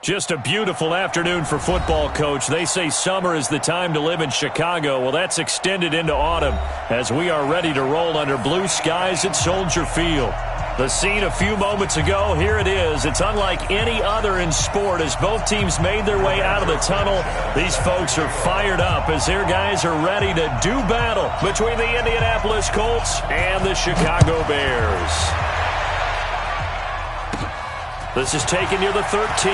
Just a beautiful afternoon for football, Coach. They say summer is the time to live in Chicago. Well, that's extended into autumn as we are ready to roll under blue skies at Soldier Field. The scene a few moments ago, here it is. It's unlike any other in sport as both teams made their way out of the tunnel. These folks are fired up as their guys are ready to do battle between the Indianapolis Colts and the Chicago Bears. This is taken near the 13.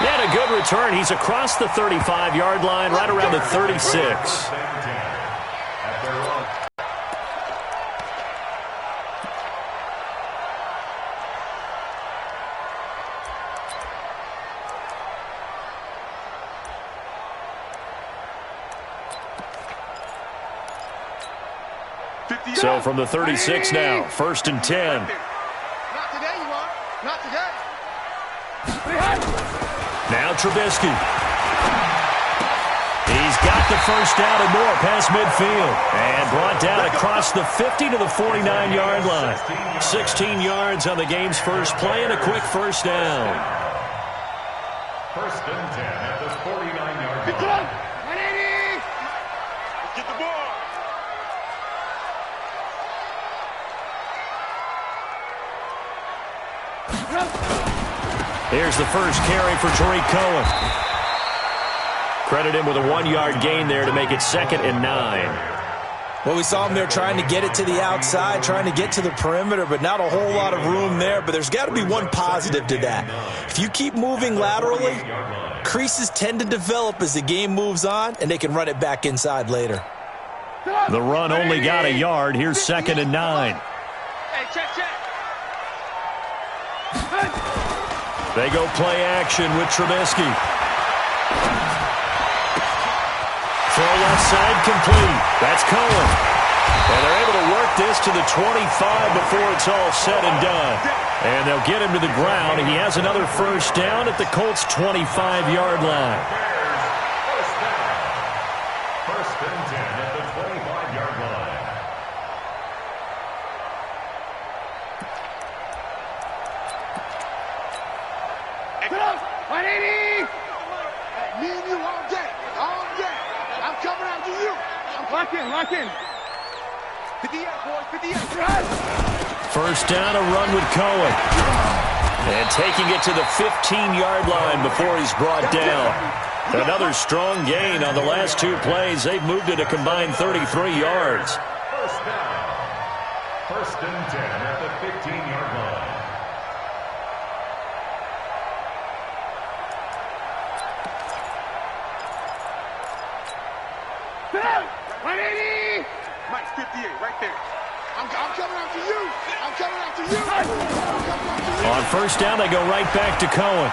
And a good return. He's across the 35-yard line, right around the 36. So from the 36 now, 1st and 10. Not today. Now Trubisky. He's got the first down and more past midfield. And brought down across the 50 to the 49-yard line. 16 yards on the game's first play and a quick first down. 1st and 10 at the 49-yard line. Let's get the ball. Here's the first carry for Tariq Cohen. Credit him with a 1-yard gain there to make it 2nd and 9. Well, we saw him there trying to get it to the outside, trying to get to the perimeter, but not a whole lot of room there. But there's got to be one positive to that. If you keep moving laterally, creases tend to develop as the game moves on, and they can run it back inside later. The run only got a yard. Here's 2nd and 9. Hey, check. They go play action with Trubisky. Throw left side complete. That's Cohen. And they're able to work this to the 25 before it's all said and done. And they'll get him to the ground. He has another first down at the Colts' 25-yard line. First and 10 at the 25-yard line. Me and you all day. I'm coming after you. Lock in. 58, boys, 58. First down, a run with Cohen. And taking it to the 15-yard line before he's brought down. Another strong gain on the last 2 plays. They've moved it a combined 33 yards. First down. 1st and 10 at the 15-yard line. Mike, 58, right there. I'm coming after you. On first down, they go right back to Cohen.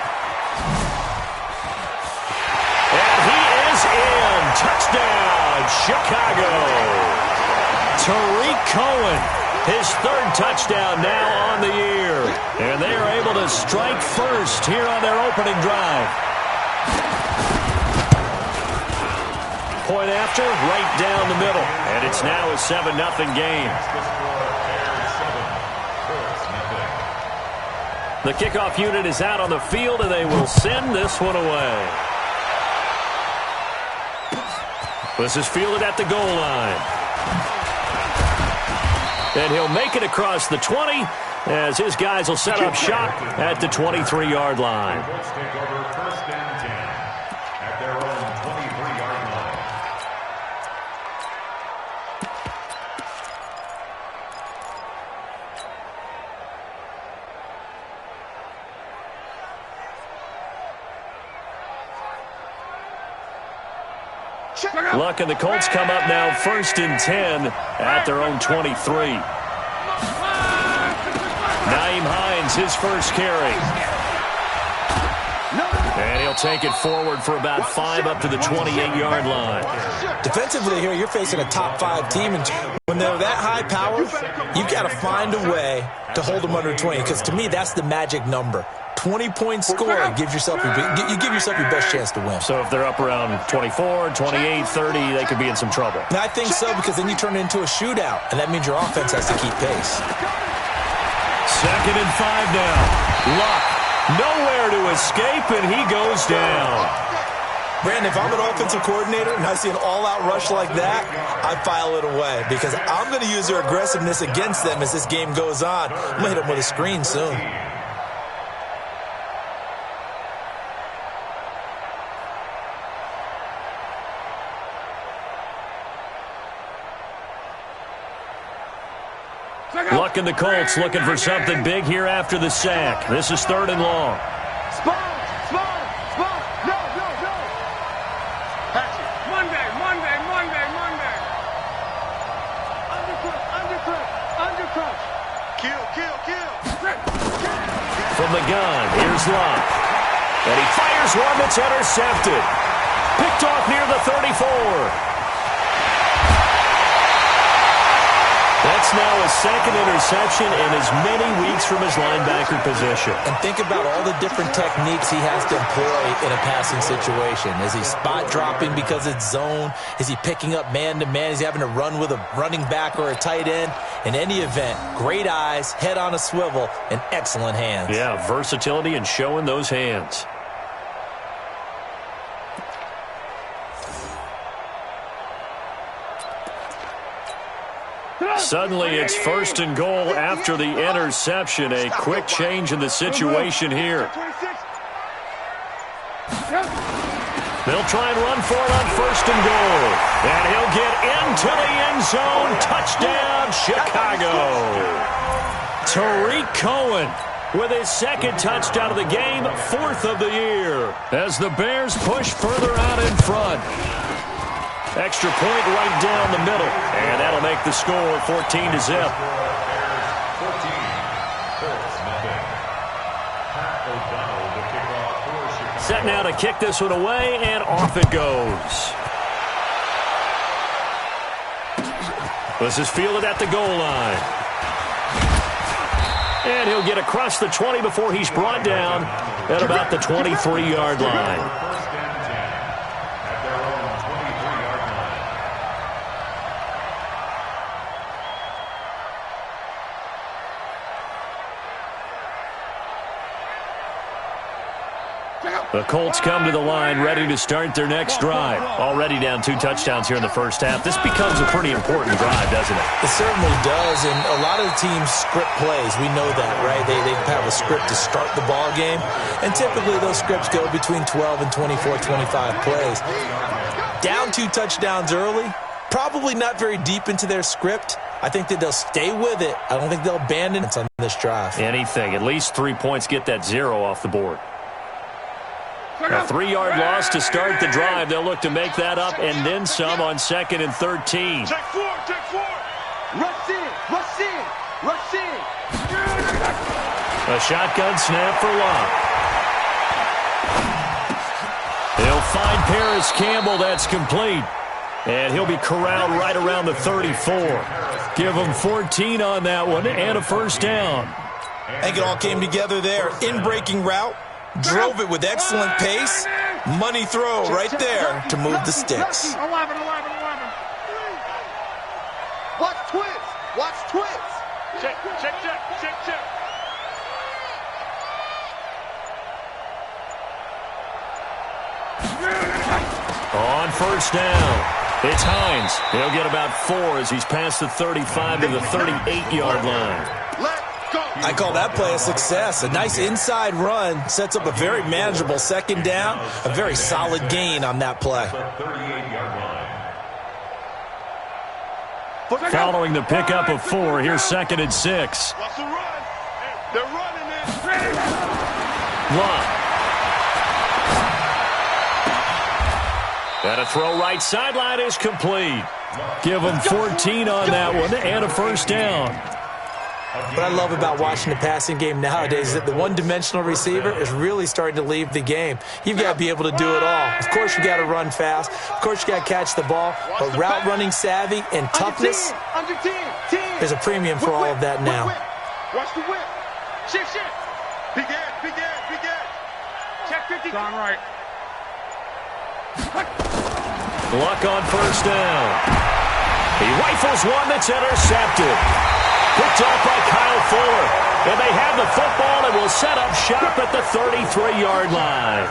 And he is in. Touchdown, Chicago. Tariq Cohen, his 3rd touchdown now on the year. And they are able to strike first here on their opening drive. Point after, right down the middle. And it's now a 7-0 game. The kickoff unit is out on the field, and they will send this one away. This is fielded at the goal line. And he'll make it across the 20 as his guys will set up shop at the 23-yard line. Colts take over 1st and 10 at their own 23-yard line. Luck and the Colts come up now 1st and 10 at their own 23. Nyheim Hines, his first carry. And he'll take it forward for about 5 up to the 28-yard line. Defensively here, you're facing a top 5 team, and when they're that high powered, you've got to find a way to hold them under 20, because to me, that's the magic number. 20-point score, you give yourself your best chance to win. So if they're up around 24, 28, 30, they could be in some trouble. Now, I think so, because then you turn it into a shootout, and that means your offense has to keep pace. 2nd and 5 now. Luck Nowhere to escape, and he goes down. Brandon, if I'm an offensive coordinator and I see an all-out rush like that, I file it away because I'm going to use their aggressiveness against them as this game goes on. I'm going to hit them with a screen soon. Luck in the Colts looking for something big here after the sack. This is 3rd and long. Spawn! No! Patch it. Monday. Undercrunch. Kill. From the gun, here's Luck. And he fires one that's intercepted. Picked off near the 34. That's now his 2nd interception in as many weeks from his linebacker position. And think about all the different techniques he has to employ in a passing situation. Is he spot dropping because it's zone? Is he picking up man-to-man? Is he having to run with a running back or a tight end? In any event, great eyes, head on a swivel, and excellent hands. Yeah, versatility and showing those hands. Suddenly, it's 1st and goal after the interception. A quick change in the situation here. They'll try and run for it on 1st and goal. And he'll get into the end zone. Touchdown, Chicago. Tariq Cohen with his 2nd touchdown of the game, 4th of the year, as the Bears push further out in front. Extra point right down the middle, and that'll make the score 14-0. Set now to kick this one away, and off it goes. This is fielded at the goal line. And he'll get across the 20 before he's brought down at about the 23-yard line. The Colts come to the line ready to start their next drive. Already down 2 touchdowns here in the first half. This becomes a pretty important drive, doesn't it? It certainly does, and a lot of the teams script plays. We know that, right? They have a script to start the ball game, and typically those scripts go between 12 and 24, 25 plays. Down 2 touchdowns early, probably not very deep into their script. I think that they'll stay with it. I don't think they'll abandon it on this drive. Anything. At least 3 points get that 0 off the board. A 3-yard loss to start the drive. They'll look to make that up and then some on 2nd and 13. Check 4. Rush in. A shotgun snap for Luck. He'll find Paris Campbell. That's complete. And he'll be corralled right around the 34. Give him 14 on that one and a 1st down. I think it all came together there. In-breaking route. Drove it with excellent pace. Money throw right there to move the sticks. 11. Watch twins. Check. On 1st down, it's Hines. He'll get about 4 as he's past the 35 to the 38-yard line. I call that play a success. A nice inside run sets up a very manageable 2nd down. A very solid gain on that play. Following the pickup of 4, here's 2nd and 6. They're running it. Luck. And a throw right sideline is complete. Give him 14 on that one and a 1st down. What I love about watching the passing game nowadays is that the one-dimensional receiver is really starting to leave the game. You've got to be able to do it all. Of course, you got to run fast. Of course, you got to catch the ball. But route running savvy and toughness, there's a premium for all of that now. Watch the whip. Shift. Big end. Check 50. Gone right. Luck on 1st down. He rifles one that's intercepted. Picked up by Kyle Fuller. And they have the football and will set up shop at the 33-yard line.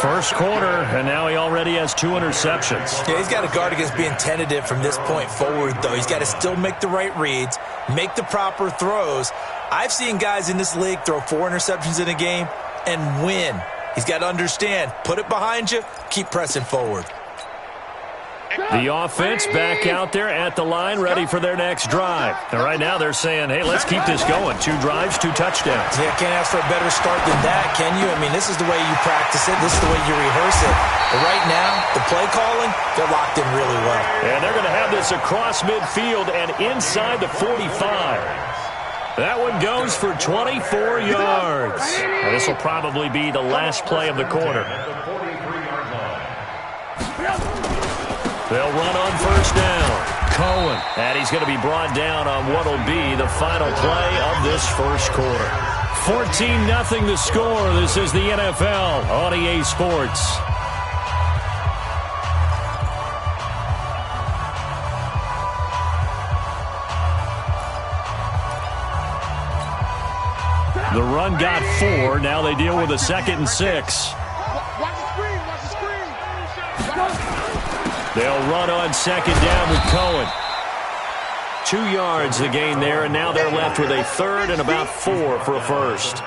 First quarter, and now he already has 2 interceptions. Yeah, he's got to guard against being tentative from this point forward, though. He's got to still make the right reads, make the proper throws. I've seen guys in this league throw 4 interceptions in a game and win. He's got to understand, put it behind you, keep pressing forward. The offense back out there at the line, ready for their next drive. And right now they're saying, hey, let's keep this going. 2 drives, 2 touchdowns. Yeah, can't ask for a better start than that, can you? I mean, this is the way you practice it. This is the way you rehearse it. But right now, the play calling, they're locked in really well. And they're going to have this across midfield and inside the 45. That one goes for 24 yards. And this will probably be the last play of the quarter. They'll run on first down. Cohen. And he's going to be brought down on what will be the final play of this first quarter. 14-0 the score. This is the NFL on EA Sports. The run got 4. Now they deal with a 2nd and 6. They'll run on 2nd down with Cohen. 2 yards the gain there, and now they're left with a 3rd and about 4 for a first.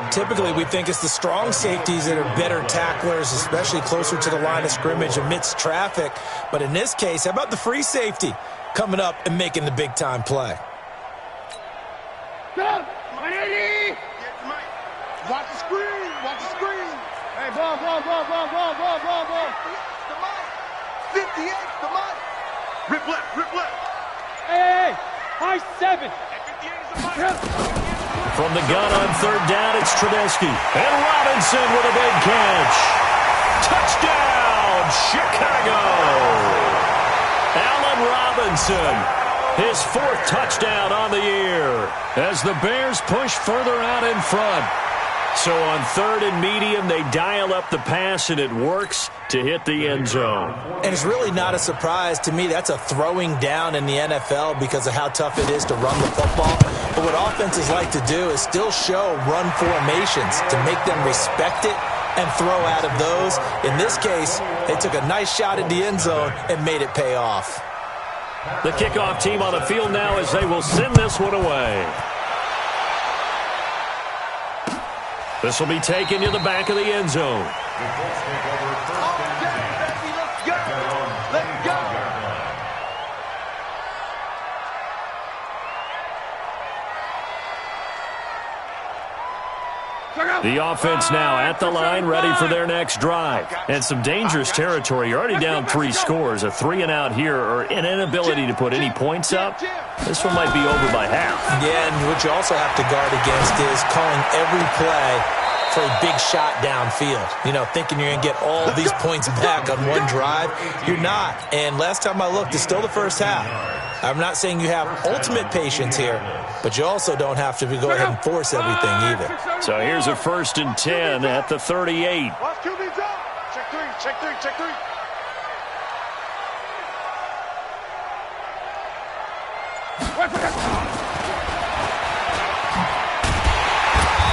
Typically, we think it's the strong safeties that are better tacklers, especially closer to the line of scrimmage amidst traffic. But in this case, how about the free safety coming up and making the big-time play? Watch the screen. Watch the screen. Hey, ball. 58, come on. Rip left. Hey, high 7. From the gun on 3rd down, it's Trubisky. And Robinson with a big catch. Touchdown, Chicago. Allen Robinson, his 4th touchdown on the year as the Bears push further out in front. So on 3rd and medium, they dial up the pass, and it works to hit the end zone. And it's really not a surprise to me. That's a throwing down in the NFL because of how tough it is to run the football. But what offenses like to do is still show run formations to make them respect it and throw out of those. In this case, they took a nice shot at the end zone and made it pay off. The kickoff team on the field now as they will send this one away. This will be taken to the back of the end zone. Let's go. The offense now at the line, ready for their next drive. And some dangerous territory. You're already down 3 scores. A 3-and-out here, or an inability to put any points up. This one might be over by half. Yeah, and what you also have to guard against is calling every play for a big shot downfield. You know, thinking you're going to get all these points back on one drive. You're not. And last time I looked, it's still the first half. I'm not saying you have ultimate patience here, but you also don't have to go ahead and force everything either. So here's a 1st and 10 at the 38. Watch QB's up. Check three.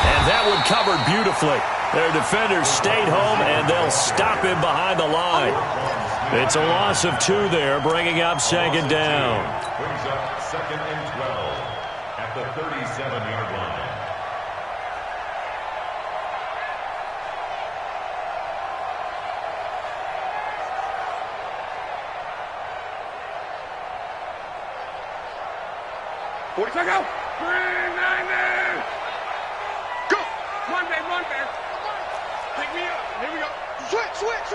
And that one covered beautifully. Their defenders stayed home, and they'll stop him behind the line. It's a loss of 2 there, bringing up 2nd down. Brings up 2nd and 12 at the 37-yard line. Go! Go! Run, man. Pick me up. Here we go. Switch.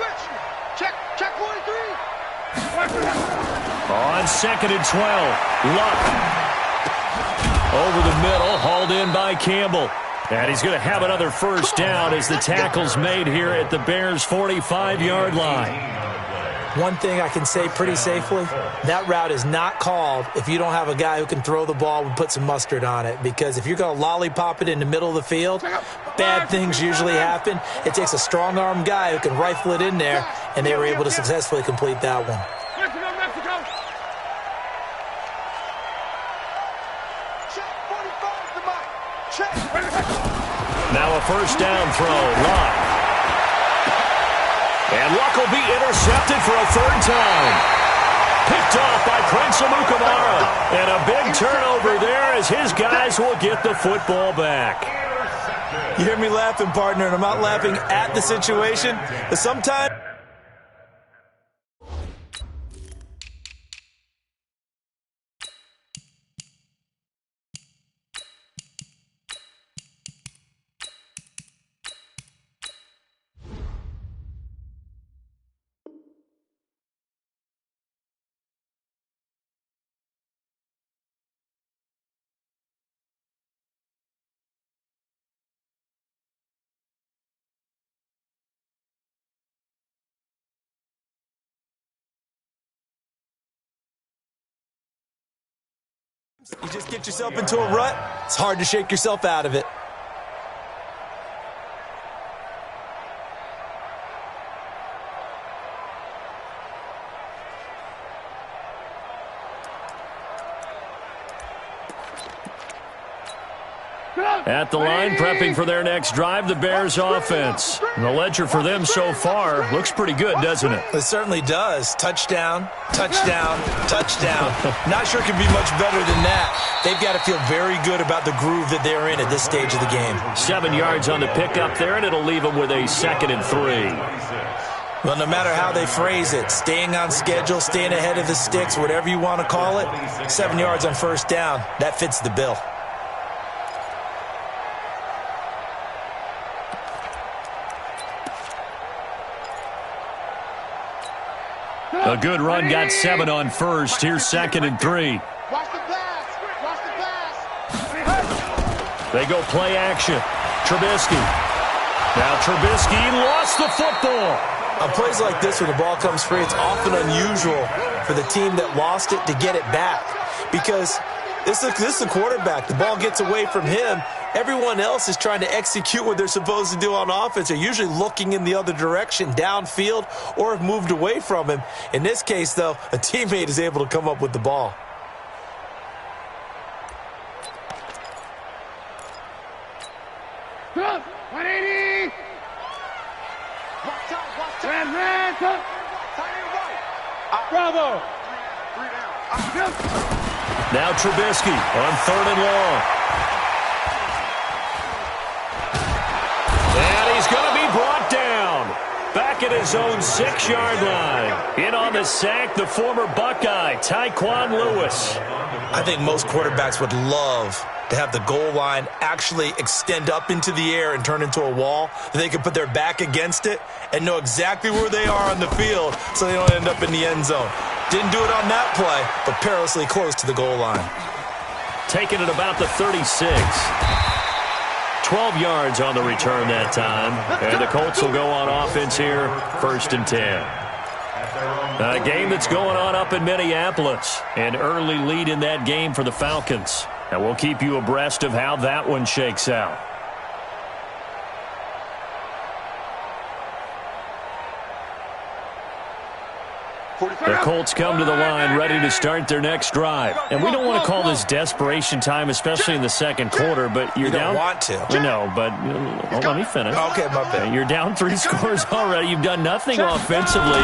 Check 43. On 2nd and 12, Luck. Over the middle, hauled in by Campbell. And he's going to have another first down as the tackle's made here at the Bears' 45-yard line. One thing I can say pretty safely, that route is not called if you don't have a guy who can throw the ball and put some mustard on it. Because if you're going to lollipop it in the middle of the field, bad things usually happen. It takes a strong-armed guy who can rifle it in there, and they were able to successfully complete that one. Now a first down throw. Luck. And Luck will be intercepted for a third time. Picked off by Prince Amukamara. And a big turnover there as his guys will get the football back. You hear me laughing, partner, and I'm not laughing at the situation, but sometimes... You just get yourself into a rut, it's hard to shake yourself out of it. At the line, prepping for their next drive, the Bears offense. And the ledger for them so far looks pretty good, doesn't it? It certainly does. Touchdown, touchdown, touchdown. Not sure it can be much better than that. They've got to feel very good about the groove that they're in at this stage of the game. 7 yards on the pickup there, and it'll leave them with a 2nd and 3. Well, no matter how they phrase it, staying on schedule, staying ahead of the sticks, whatever you want to call it, 7 yards on first down, that fits the bill. A good run, got 7 on first. Here's 2nd and 3. Watch the pass. Watch the pass. They go play action. Trubisky. Now Trubisky lost the football. On plays like this, when the ball comes free, it's often unusual for the team that lost it to get it back. Because this is the quarterback. The ball gets away from him. Everyone else is trying to execute what they're supposed to do on offense. They're usually looking in the other direction, downfield, or have moved away from him. In this case, though, a teammate is able to come up with the ball. Good. 180. Watch out. Red. Tight end right. Bravo. 3 down. Now Trubisky on 3rd and long. And he's going to be brought down. Back at his own 6-yard line. In on the sack, the former Buckeye, Tyquan Lewis. I think most quarterbacks would love to have the goal line actually extend up into the air and turn into a wall, that they can put their back against it and know exactly where they are on the field so they don't end up in the end zone. Didn't do it on that play, but perilously close to the goal line. Taking it about the 36. 12 yards on the return that time. And the Colts will go on offense here, 1st and 10. A game that's going on up in Minneapolis. An early lead in that game for the Falcons. And we'll keep you abreast of how that one shakes out. The Colts come to the line ready to start their next drive. And we don't want to call this desperation time, especially in the second quarter, but you're down. You don't want to. I know, but let me finish. Okay, my bad. You're down 3 scores already. You've done nothing offensively,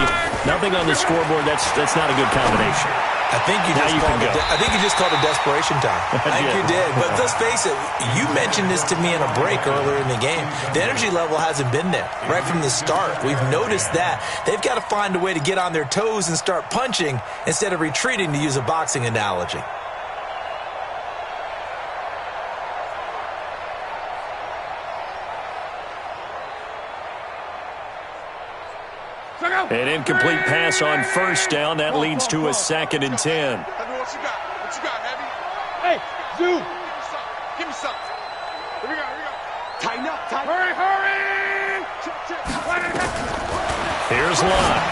nothing on the scoreboard. That's not a good combination. I think you just called it desperation time. I think you did. But let's face it, you mentioned this to me in a break earlier in the game. The energy level hasn't been there right from the start. We've noticed that. They've got to find a way to get on their toes and start punching instead of retreating, to use a boxing analogy. An incomplete pass on first down. That leads to a 2nd and 10. What you got? What you got, Heavy? Hey, Zoo. Give me something. Here we go. Tighten up. Hurry. Here's Lott.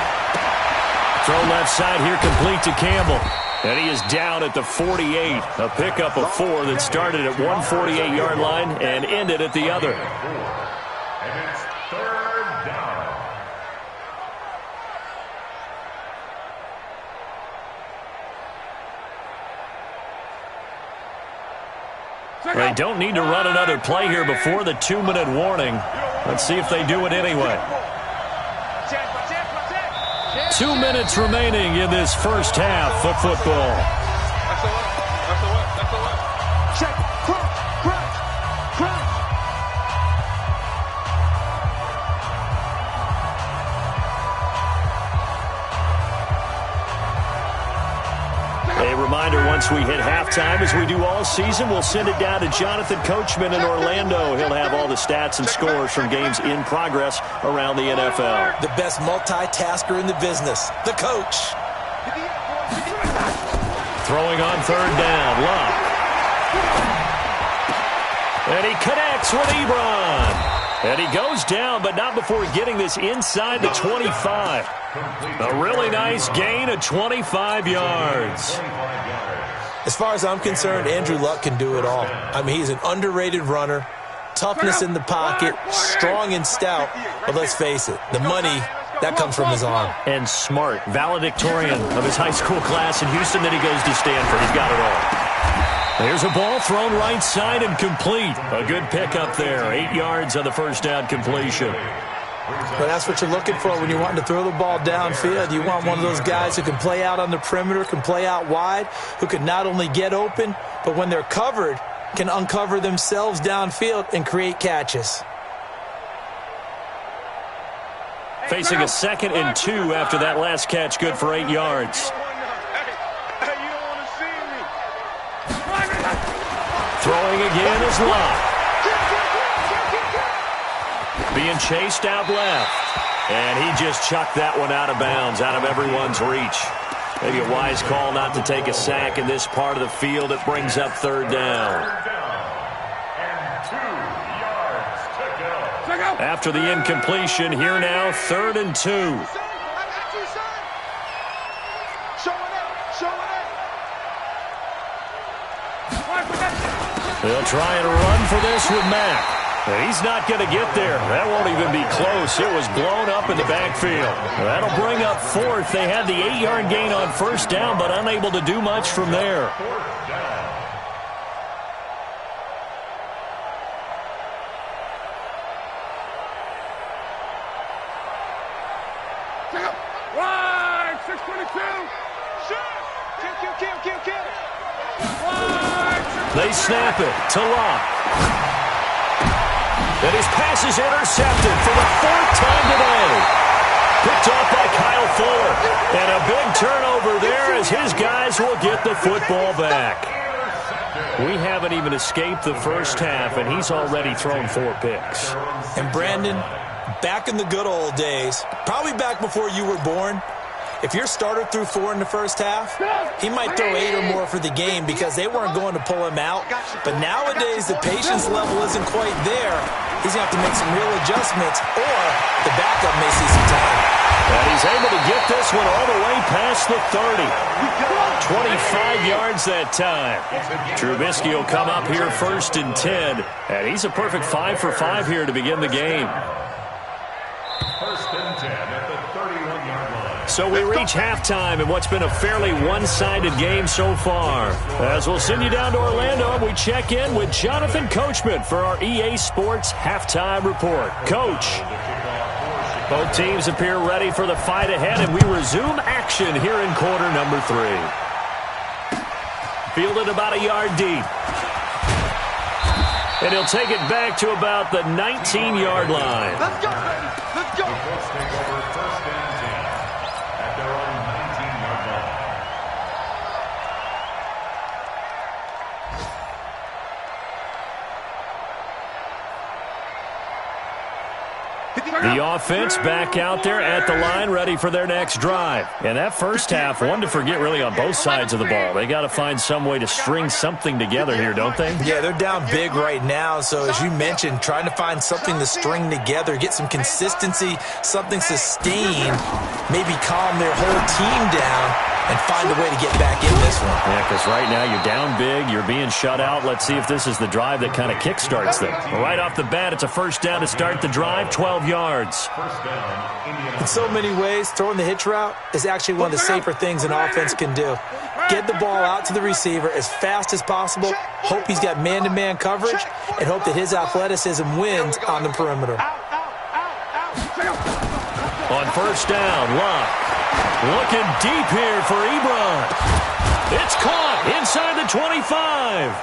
Throw left side here, complete to Campbell. And he is down at the 48. A pickup of 4 that started at 148-yard line and ended at the other. And it's 3rd down. They don't need to run another play here before the 2-minute warning. Let's see if they do it anyway. 2 minutes remaining in this first half of football. Check. Crunch. A reminder, once we hit halftime, as we do all season, we'll send it down to Jonathan Coachman in Orlando. He'll have all the stats and scores from games in progress around the NFL. The best multitasker in the business, the coach. Throwing on third down, Love. And he connects with Ebron. And he goes down, but not before getting this inside the 25. A really nice gain of 25 yards. As far as I'm concerned, Andrew Luck can do it all. I mean, he's an underrated runner, toughness in the pocket, strong and stout. But let's face it, the money, that comes from his arm. And smart, valedictorian of his high school class in Houston. Then he goes to Stanford. He's got it all. There's a ball thrown right side and complete. A good pickup there. 8 yards on the first down completion. But that's what you're looking for when you want to throw the ball downfield. You want one of those guys who can play out on the perimeter, can play out wide, who can not only get open, but when they're covered, can uncover themselves downfield and create catches. Facing a 2nd and 2 after that last catch, good for 8 yards. Throwing again is Love. Being chased out left. And he just chucked that one out of bounds, out of everyone's reach. Maybe a wise call not to take a sack in this part of the field. It brings up third down. After the incompletion, here now, 3rd and 2. They'll try and run for this with Mack. And he's not going to get there. That won't even be close. It was blown up in the backfield. That'll bring up 4th. They had the 8-yard gain on first down, but unable to do much from there. Right, 622. Kill. They snap it to Locke. And his pass is intercepted for the 4th time today. Picked off by Kyle Fuller. And a big turnover there as his guys will get the football back. We haven't even escaped the first half, and he's already thrown 4 picks. And Brandon, back in the good old days, probably back before you were born, if your starter threw 4 in the first half, he might throw 8 or more for the game because they weren't going to pull him out. But nowadays, the patience level isn't quite there. He's going to have to make some real adjustments, or the backup may see some time. And he's able to get this one all the way past the 30. 25 yards that time. Trubisky will come up here 1st and 10. And he's a perfect 5 for 5 here to begin the game. 1st and 10 at the 31-yard line. So we reach halftime in what's been a fairly one-sided game so far. As we'll send you down to Orlando, and we check in with Jonathan Coachman for our EA Sports Halftime Report. Coach, both teams appear ready for the fight ahead, and we resume action here in quarter number 3. Fielded about a yard deep. And he'll take it back to about the 19-yard line. Let's go, baby. Let's go. Let's take over 1st and 10 at their own 19-yard line. The offense back out there at the line, ready for their next drive. And that first half, one to forget really on both sides of the ball. They got to find some way to string something together here, don't they? Yeah, they're down big right now. So as you mentioned, trying to find something to string together, get some consistency, something sustained, maybe calm their whole team down and find a way to get back in this one. Yeah, because right now you're down big, you're being shut out. Let's see if this is the drive that kind of kickstarts them. Right off the bat, it's a first down to start the drive, 12 yards. In so many ways, throwing the hitch route is actually one of the safer things an offense can do. get the ball out to the receiver as fast as possible, hope he's got man-to-man coverage, and hope that his athleticism wins on the perimeter. On first down, Locke looking deep here for Ebron. It's caught inside the 25.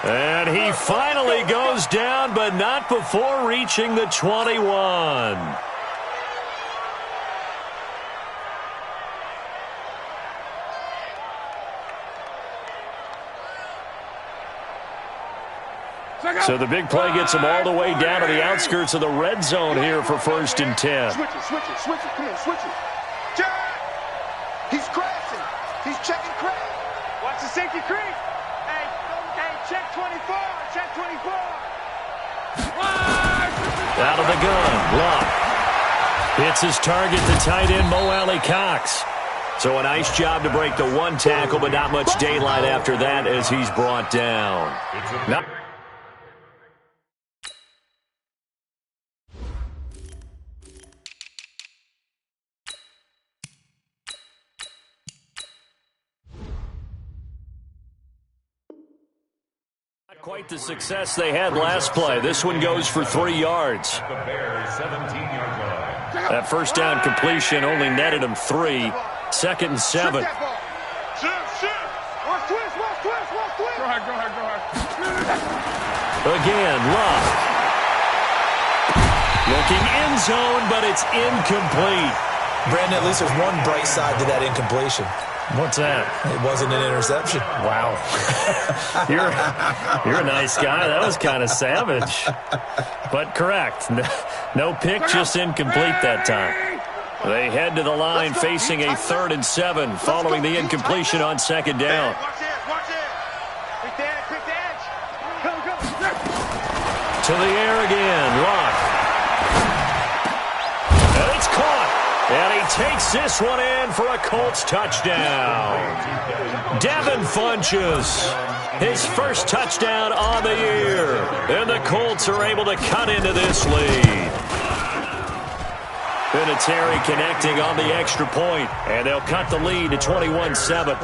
And he finally goes down, but not before reaching the 21. So the big play gets him all the way down to the outskirts of the red zone here for 1st and 10. Switch it. Come here, switch it. Jack! He's crashing. He's checking Craig. Watch the safety creep. Hey, check 24. Check 24. Out of the gun, Locke hits his target, the tight end, Mo Alley-Cox. So a nice job to break the one tackle, but not much daylight after that as he's brought down. Not quite the success they had last play. This one goes for 3 yards. That first down completion only netted him 3. 2nd and 7. Shoot. Watch twist. Go ahead. Again, Locke. Looking end zone, but it's incomplete. Brandon, at least there's one bright side to that incompletion. What's that? It wasn't an interception. Wow. You're a nice guy. That was kind of savage. But correct. No pick, just incomplete that time. They head to the line facing a 3rd and 7 following the incompletion on 2nd down. Watch it. Pick the edge. Come. To the air again, Locke. And it's caught. And he takes this one in for a Colts touchdown. Devin Funchess, his first touchdown on the year. And the Colts are able to cut into this lead. Vinatieri connecting on the extra point, and they'll cut the lead to 21-7.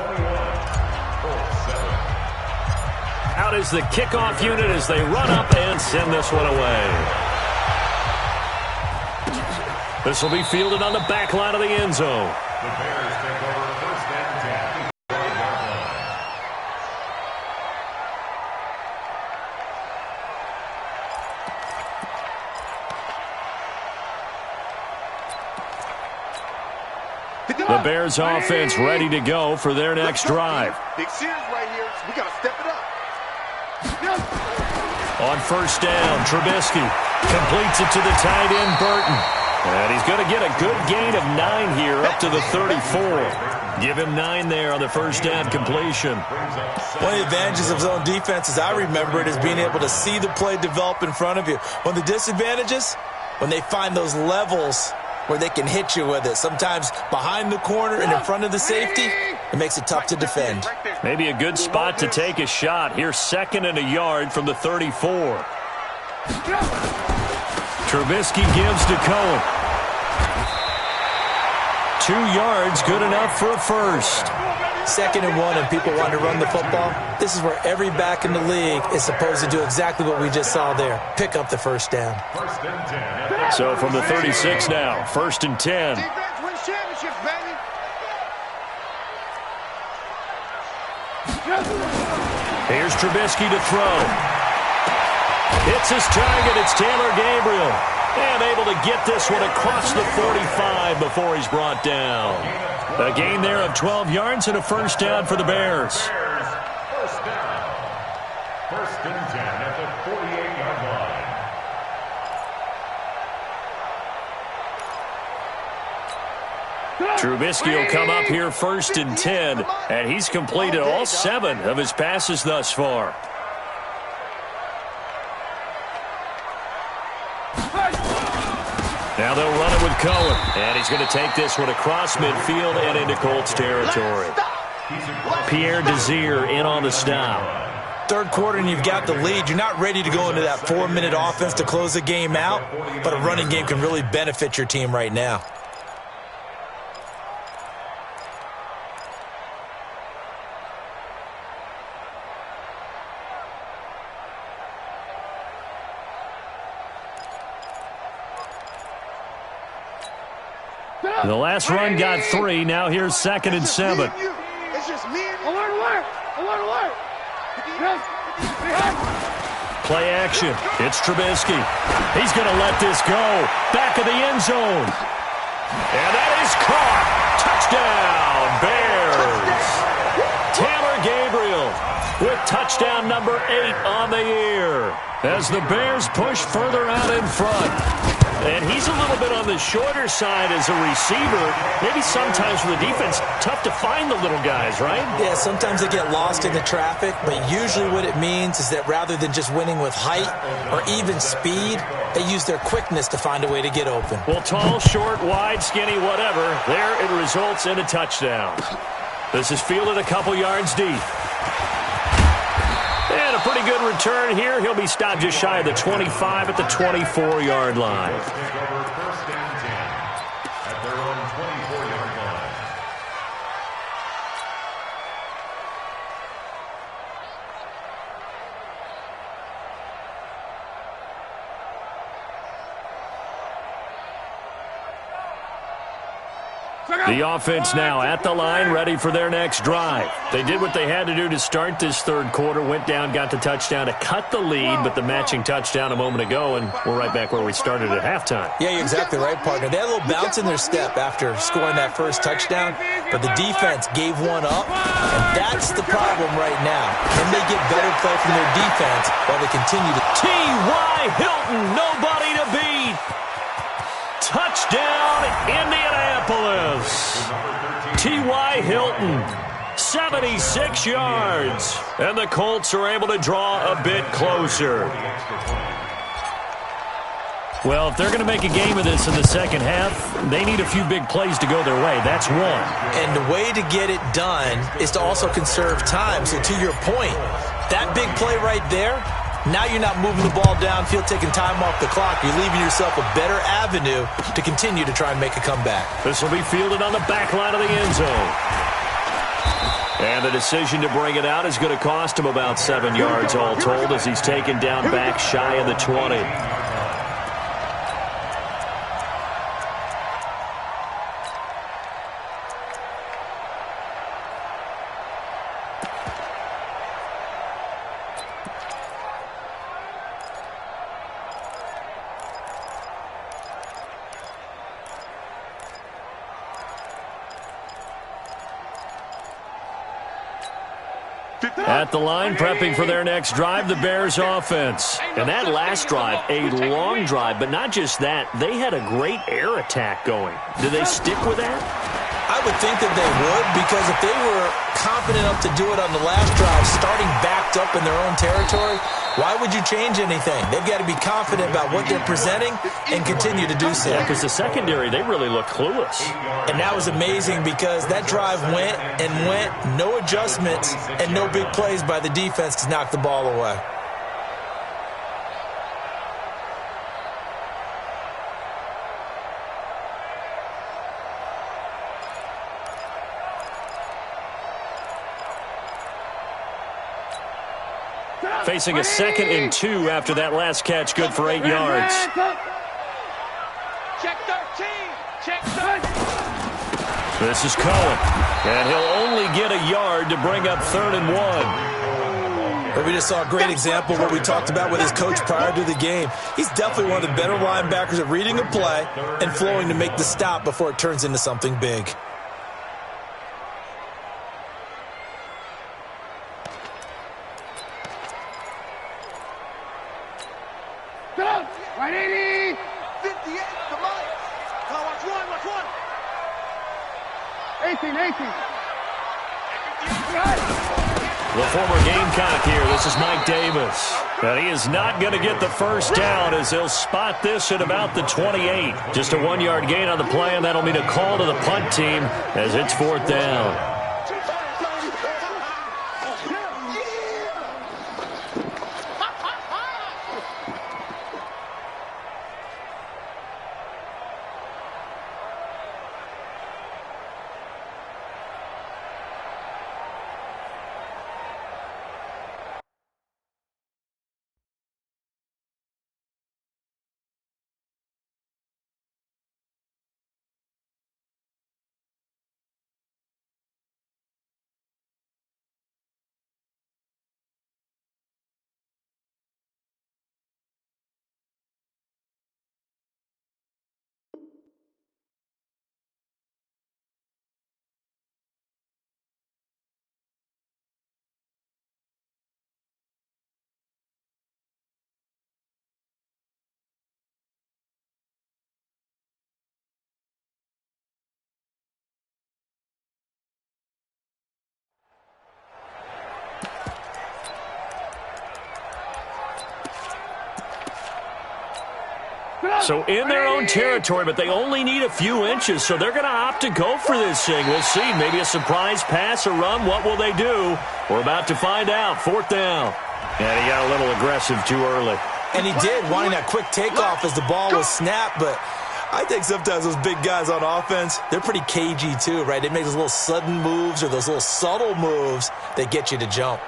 Out is the kickoff unit as they run up and send this one away. This will be fielded on the back line of the end zone. The Bears take over 1st and 10. The Bears offense ready to go for their next drive. Big series right here. We got to step it up. On first down, Trubisky completes it to the tight end, Burton. And he's going to get a good gain of 9 here up to the 34. Give him 9 there on the first down completion. One of the advantages of zone defense, as I remember it, is being able to see the play develop in front of you. One of the disadvantages, when they find those levels where they can hit you with it. Sometimes behind the corner and in front of the safety, it makes it tough to defend. Maybe a good spot to take a shot. Here's 2nd and a yard from the 34. Trubisky gives to Cohen. 2 yards, good enough for a first. 2nd and 1 and people want to run the football. This is where every back in the league is supposed to do exactly what we just saw there. Pick up the first down. So from the 36 now, 1st and 10. Defense wins championships, baby. Here's Trubisky to throw. Hits his target. It's Taylor Gabriel. And able to get this one across the 45 before he's brought down. A gain there of 12 yards and a first down for the Bears. First down. 1st and 10 at the 48-yard line. Trubisky will come up here 1st and 10, and he's completed all 7 of his passes thus far. Now they'll run it with Cohen, and he's going to take this one across midfield and into Colts territory. Pierre Desir in on the stop. 3rd quarter and you've got the lead. You're not ready to go into that 4-minute offense to close the game out, but a running game can really benefit your team right now. The last run got 3. Now here's 2nd and 7. It's just me and you. Alert! Play action. It's Trubisky. He's going to let this go. Back of the end zone. And that is caught. Touchdown, Bears. Taylor Gabriel with touchdown number 8 on the year as the Bears push further out in front. And he's a little bit on the shorter side as a receiver. Maybe sometimes for the defense, tough to find the little guys, right? Yeah, sometimes they get lost in the traffic, but usually what it means is that rather than just winning with height or even speed, they use their quickness to find a way to get open. Well, tall, short, wide, skinny, whatever, there it results in a touchdown. This is fielded a couple yards deep. And a pretty good return here. He'll be stopped just shy of the 25 at the 24-yard line. Take over 1st and 10 at their own 24-yard line. The offense now at the line, ready for their next drive. They did what they had to do to start this third quarter, went down, got the touchdown to cut the lead, but the matching touchdown a moment ago, and we're right back where we started at halftime. Yeah, you're exactly right, partner. They had a little bounce in their step after scoring that first touchdown, but the defense gave one up, and that's the problem right now. Can they get better play from their defense while they continue to... T.Y. Hilton, nobody to beat. Touchdown, Indianapolis. T.Y. Hilton, 76 yards. And the Colts are able to draw a bit closer. Well, if they're going to make a game of this in the second half, they need a few big plays to go their way. That's one. And the way to get it done is to also conserve time. So to your point, that big play right there, now you're not moving the ball downfield, taking time off the clock. You're leaving yourself a better avenue to continue to try and make a comeback. This will be fielded on the back line of the end zone. And the decision to bring it out is going to cost him about 7 yards all told as he's taken down back shy of the 20. At the line, prepping for their next drive, the Bears offense. And that last drive, a long drive, but not just that. They had a great air attack going. Do they stick with that? I would think that they would, because if they were confident enough to do it on the last drive, starting backed up in their own territory, why would you change anything? They've got to be confident about what they're presenting and continue to do so. Yeah, because the secondary, they really look clueless. And that was amazing because that drive went and went, no adjustments, and no big plays by the defense to knock the ball away. Facing a 2nd and 2 after that last catch, good for 8 yards. Check 13. Check 13. This is Cohen, and he'll only get a yard to bring up 3rd and 1. But we just saw a great example of what we talked about with his coach prior to the game. He's definitely one of the better linebackers at reading a play and flowing to make the stop before it turns into something big. Right 80. 58. Come on. Come on, watch one. Watch one. 18. The former Gamecock here. This is Mike Davis. And he is not going to get the first down as he'll spot this at about the 28. Just a 1-yard gain on the play, and that'll mean a call to the punt team as it's 4th down. So in their own territory, but they only need a few inches, so they're going to opt to go for this thing. We'll see. Maybe a surprise pass or run. What will they do? We're about to find out. 4th down. And he got a little aggressive too early. And he did, wanting that quick takeoff as the ball was snapped, but I think sometimes those big guys on offense, they're pretty cagey too, right? They make those little sudden moves or those little subtle moves that get you to jump.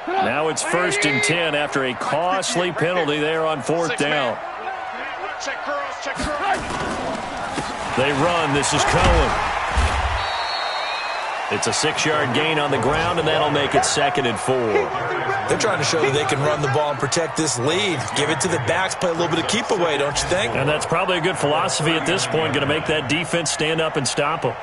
Now it's 1st and 10 after a costly penalty there on 4th down. Check curls, check curls. They run. This is Cohen. It's a 6-yard gain on the ground, and that'll make it 2nd and 4. They're trying to show that they can run the ball and protect this lead. Give it to the backs, play a little bit of keep away, don't you think? And that's probably a good philosophy at this point, going to make that defense stand up and stop them.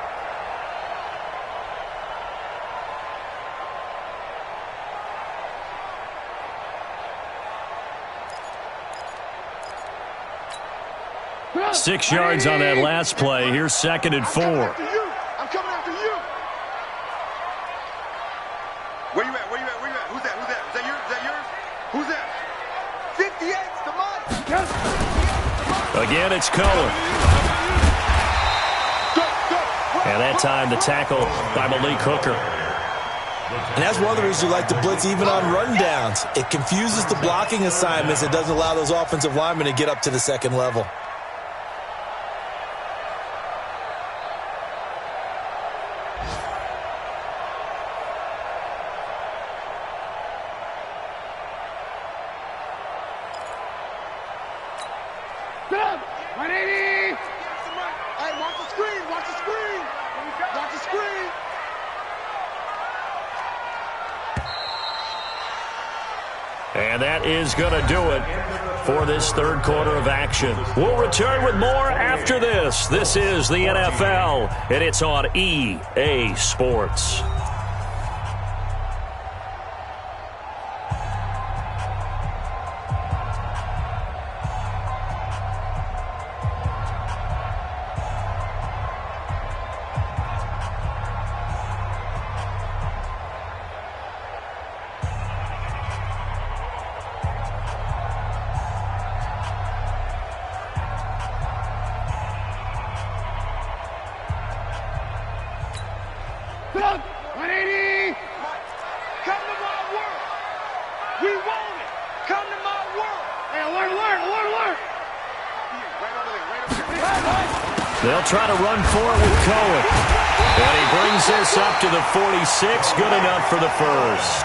Six yards on that last play. Here's 2nd and 4. I'm coming after you. Where you at? Where you at? Where you at? Who's that? Who's that? Is that yours? Is that yours? Who's that? 58's the money. Again, it's Cohen. And that time the tackle by Malik Hooker. And that's one of the reasons you like to blitz even on rundowns. It confuses the blocking assignments. It doesn't allow those offensive linemen to get up to the second level. And that is going to do it for this 3rd quarter of action. We'll return with more after this. This is the NFL, and it's on EA Sports. They'll try to run for it with Cohen. And he brings this up to the 46. Good enough for the first.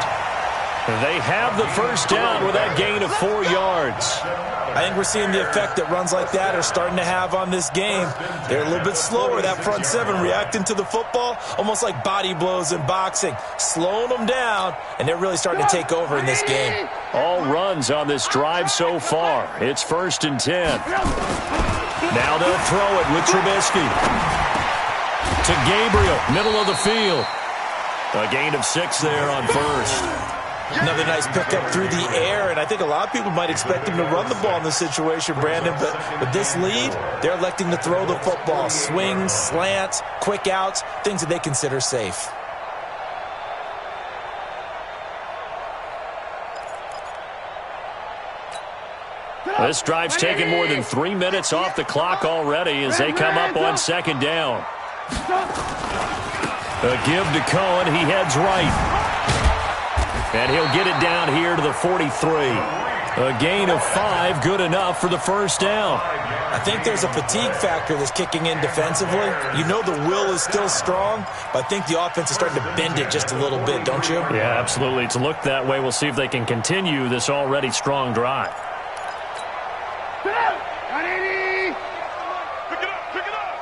They have the first down with that gain of 4 yards. I think we're seeing the effect that runs like that are starting to have on this game. They're a little bit slower, that front seven, reacting to the football, almost like body blows in boxing, slowing them down, and they're really starting to take over in this game. All runs on this drive so far. It's 1st and 10. Now they'll throw it with Trubisky. To Gabriel, middle of the field. A gain of 6 there on first. Another nice pickup through the air, and I think a lot of people might expect him to run the ball in this situation, Brandon, but with this lead, they're electing to throw the football. Swings, slants, quick outs, things that they consider safe. This drive's taken more than 3 minutes off the clock already as they come up on 2nd down. A give to Cohen. He heads right. And he'll get it down here to the 43. A gain of 5, good enough for the first down. I think there's a fatigue factor that's kicking in defensively. You know the will is still strong, but I think the offense is starting to bend it just a little bit, don't you? Yeah, absolutely. It's looked that way. We'll see if they can continue this already strong drive. Pick it up, pick it up,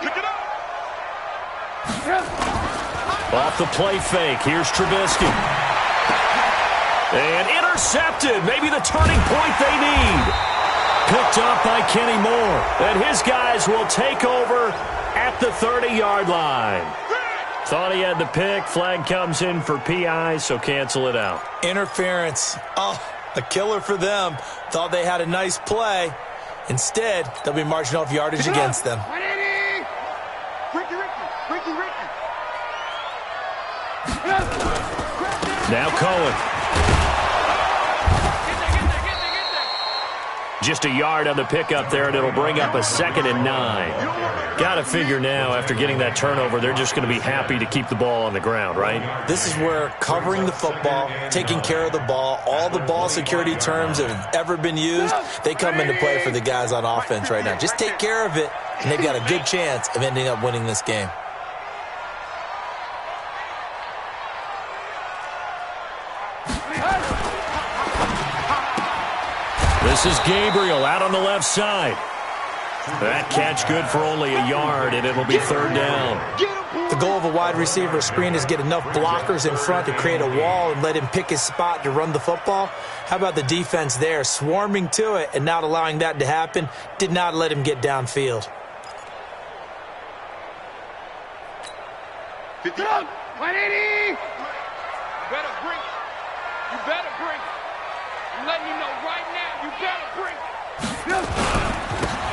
pick it up. Off the play fake, here's Trubisky. And intercepted, maybe the turning point they need. Picked up by Kenny Moore. And his guys will take over at the 30-yard line. Thought he had the pick. Flag comes in for PI, so cancel it out. Interference. Oh, a killer for them. Thought they had a nice play. Instead, they'll be marching off yardage against them. 180. Ricky. Now Cohen. Just a yard on the pickup there, and it'll bring up a 2nd and 9. Got to figure now, after getting that turnover, they're just going to be happy to keep the ball on the ground, right? This is where covering the football, taking care of the ball, all the ball security terms that have ever been used, they come into play for the guys on offense right now. Just take care of it, and they've got a good chance of ending up winning this game. This is Gabriel out on the left side. That catch good for only a yard, and it'll be 3rd down. The goal of a wide receiver screen is get enough blockers in front to create a wall and let him pick his spot to run the football. How about the defense there, swarming to it and not allowing that to happen? Did not let him get downfield. 180. You better bring it. I'm letting you know right now, you better bring it.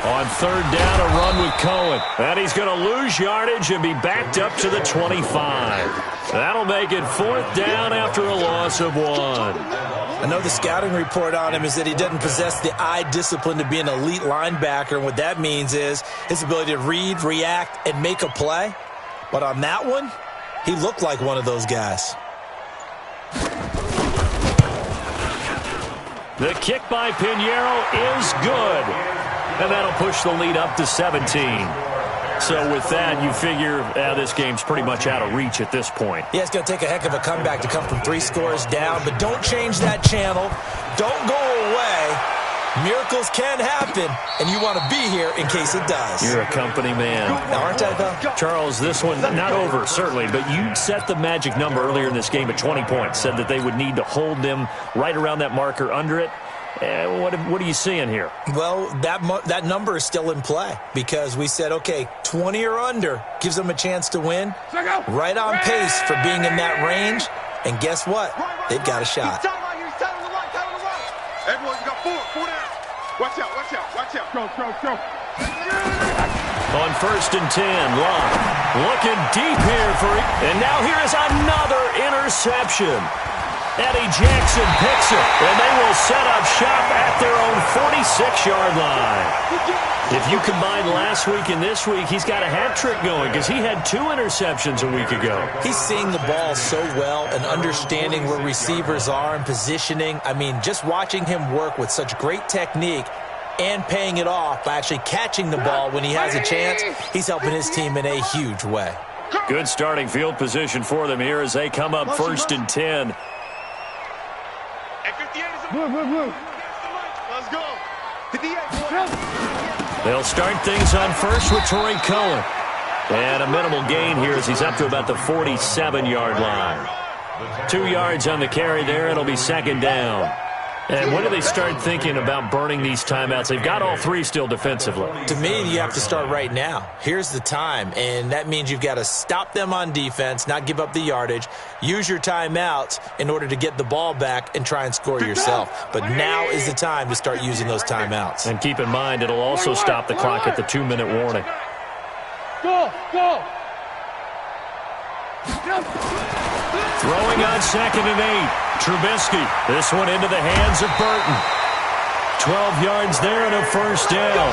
On 3rd down, a run with Cohen. And he's going to lose yardage and be backed up to the 25. That'll make it 4th down after a loss of 1. I know the scouting report on him is that he doesn't possess the eye discipline to be an elite linebacker. And what that means is his ability to read, react, and make a play. But on that one, he looked like one of those guys. The kick by Pinheiro is good. And that'll push the lead up to 17. So with that, you figure this game's pretty much out of reach at this point. Yeah, it's going to take a heck of a comeback to come from 3 scores down. But don't change that channel. Don't go away. Miracles can happen, and you want to be here in case it does. You're a company man. Aren't I, though? Charles, this one, not over, certainly, but you set the magic number earlier in this game at 20 points, said that they would need to hold them right around that marker under it. What are you seeing here? Well, that number is still in play because we said, okay, 20 or under gives them a chance to win. Right on pace for being in that range. And guess what? They've got a shot. Everyone, you got 4 down. Watch out. Go. On 1st and 10, Love looking deep here and now here is another interception. Eddie Jackson picks it, and they will set up shop at their own 46-yard line. If you combine last week and this week, he's got a hat trick going because he had 2 interceptions a week ago. He's seeing the ball so well and understanding where receivers are and positioning. I mean, just watching him work with such great technique and paying it off by actually catching the ball when he has a chance, he's helping his team in a huge way. Good starting field position for them here as they come up 1st and 10. Blue. Let's go. They'll start things on first with Torrey Cohen. And a minimal gain here as he's up to about the 47-yard line. 2 yards on the carry there. It'll be 2nd down. And when do they start thinking about burning these timeouts? They've got all 3 still defensively. To me, you have to start right now. Here's the time, and that means you've got to stop them on defense, not give up the yardage, use your timeouts in order to get the ball back and try and score yourself. But now is the time to start using those timeouts. And keep in mind, it'll also stop the clock at the 2-minute warning. Go. Throwing on 2nd and 8. Trubisky. This one into the hands of Burton. 12 yards there and a 1st down.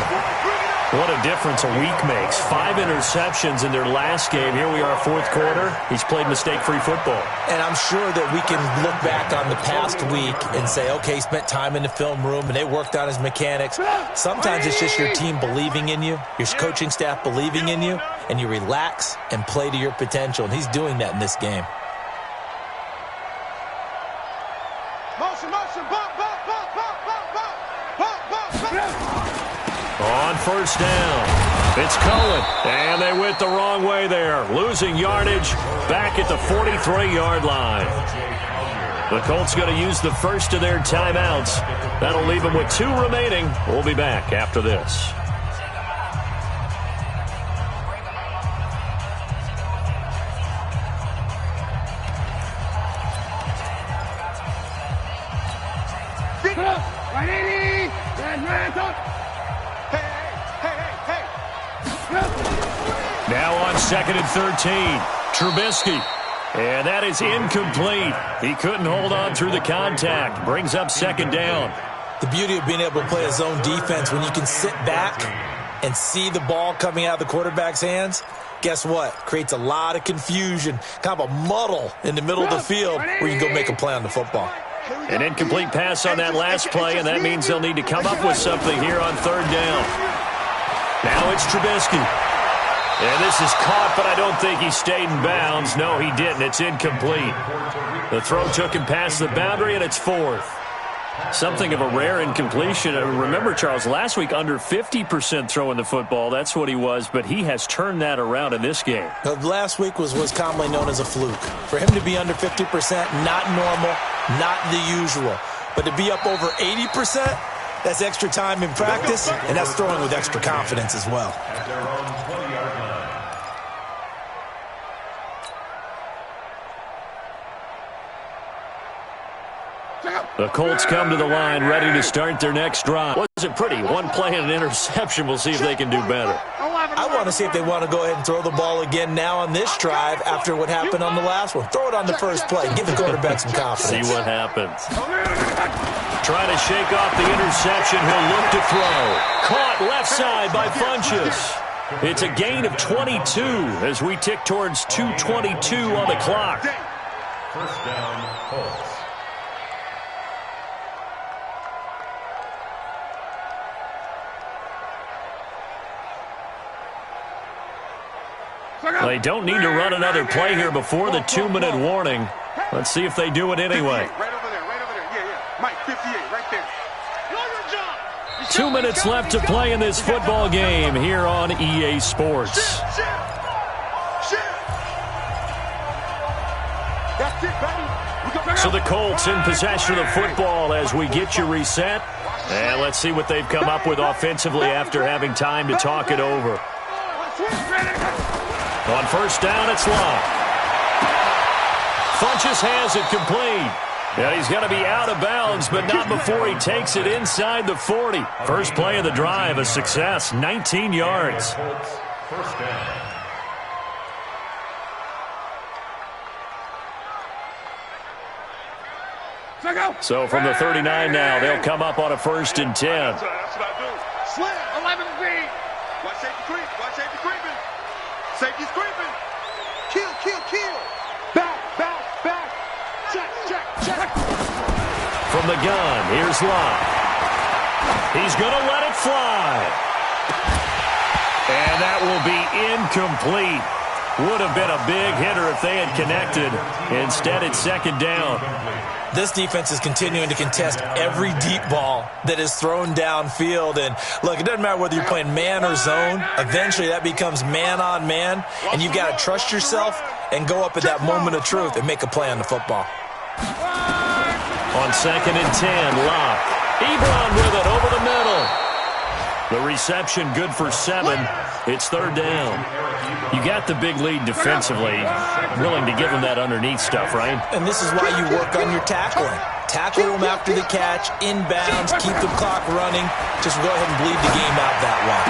What a difference a week makes. 5 interceptions in their last game. Here we are, 4th quarter. He's played mistake-free football. And I'm sure that we can look back on the past week and say, okay, he spent time in the film room and they worked on his mechanics. Sometimes it's just your team believing in you, your coaching staff believing in you, and you relax and play to your potential. And he's doing that in this game. Motion, bump. On 1st down, it's Cohen, and they went the wrong way there, losing yardage back at the 43-yard line. The Colts going to use the first of their timeouts. That'll leave them with 2 remaining. We'll be back after this. 2nd and 13. Trubisky. And that is incomplete. He couldn't hold on through the contact. Brings up 2nd down. The beauty of being able to play a zone defense when you can sit back and see the ball coming out of the quarterback's hands, guess what? Creates a lot of confusion, kind of a muddle in the middle of the field where you can go make a play on the football. An incomplete pass on that last play, and that means they'll need to come up with something here on 3rd down. Now it's Trubisky. And this is caught, but I don't think he stayed in bounds. No, he didn't. It's incomplete. The throw took him past the boundary, and it's 4th. Something of a rare incompletion. Remember, Charles, last week under 50% throwing the football. That's what he was, but he has turned that around in this game. Last week was commonly known as a fluke. For him to be under 50%, not normal, not the usual. But to be up over 80%, that's extra time in practice, and that's throwing with extra confidence as well. At their own 20-yard line. The Colts come to the line ready to start their next drive. Wasn't pretty. One play and an interception. We'll see if they can do better. I want to see if they want to go ahead and throw the ball again now on this drive after what happened on the last one. Throw it on the first play. Give the quarterback some confidence. See what happens. Trying to shake off the interception. He'll look to throw. Caught left side by Funchess. It's a gain of 22 as we tick towards 2:22 on the clock. First down, Colts. They don't need to run another play here before the 2-minute warning. Let's see if they do it anyway. Right over there. Yeah. Mike, 58, right there. 2 minutes left to play in this football game here on EA Sports. That's it, baby. So the Colts in possession of the football as we get you reset. And let's see what they've come up with offensively after having time to talk it over. On first down, it's Love. Funchess has it complete. And he's going to be out of bounds, but not before he takes it inside the 40. First play of the drive, a success, 19 yards. Colts, first down. So from the 39 now, they'll come up on a 1st and 10. That's what I do. Slam, 11 feet. Watch safety creep. Watch safety creeping. Safety's creeping. Kill. Back. Check. From the gun, here's Love. He's going to let it fly. And that will be incomplete. Would have been a big hitter if they had connected. Instead, it's 2nd down. This defense is continuing to contest every deep ball that is thrown downfield. And, look, it doesn't matter whether you're playing man or zone. Eventually, that becomes man-on-man, and you've got to trust yourself and go up at that moment of truth and make a play on the football. On 2nd and 10, Locke. Ebron with it over the middle. The reception good for 7. It's 3rd down. You got the big lead defensively. Willing to give them that underneath stuff, right? And this is why you work on your tackling. Tackle them after the catch, inbounds, keep the clock running. Just go ahead and bleed the game out that way.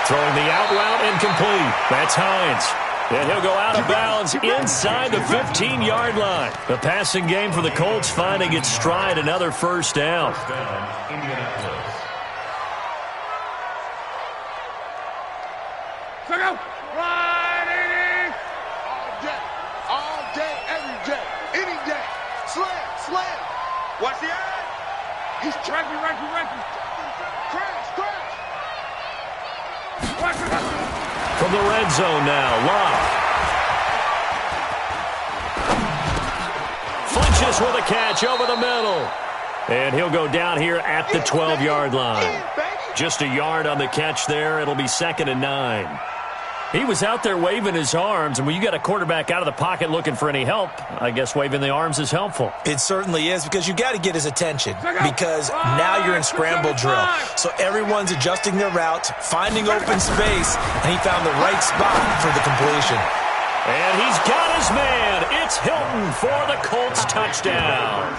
Throwing the out route incomplete. That's Hines. And he'll go out of bounds inside the 15-yard line. The passing game for the Colts finding its stride, another 1st down. First down, Indianapolis. All day, every day, any day. Slam. Watch the eye. He's tracking. Crash. From the red zone now, Love. Funchess with a catch over the middle. And he'll go down here at the 12-yard line. Just a yard on the catch there. It'll be 2nd and 9. He was out there waving his arms, and when you got a quarterback out of the pocket looking for any help, I guess waving the arms is helpful. It certainly is, because you got to get his attention, because now you're in scramble drill. So everyone's adjusting their routes, finding open space, and he found the right spot for the completion. And he's got his man. It's Hilton. Hilton for the Colts touchdown.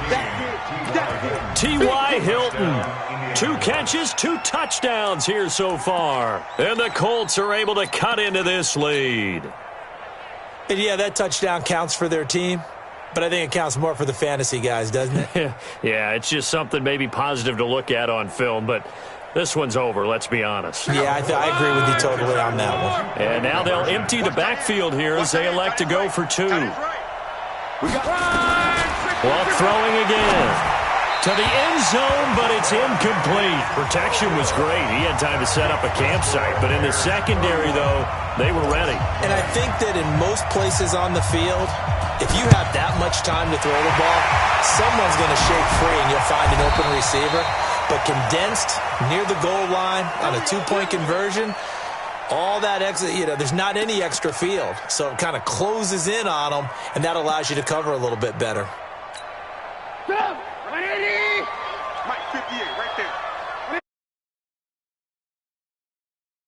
T.Y. Hilton, 2 catches, 2 touchdowns here so far. And the Colts are able to cut into this lead. And yeah, that touchdown counts for their team, but I think it counts more for the fantasy guys, doesn't it? Yeah, it's just something maybe positive to look at on film, but this one's over, let's be honest. Yeah, I agree with you totally on that one. And now they'll empty the backfield here as they elect to go for 2. Well, throwing again. To the end zone, but it's incomplete. Protection was great. He had time to set up a campsite, but in the secondary, though, they were ready. And I think that in most places on the field, if you have that much time to throw the ball, someone's going to shake free and you'll find an open receiver. But condensed near the goal line on a 2-point conversion, all that extra, there's not any extra field. So it kind of closes in on them, and that allows you to cover a little bit better. 180! Mike, 58, right there.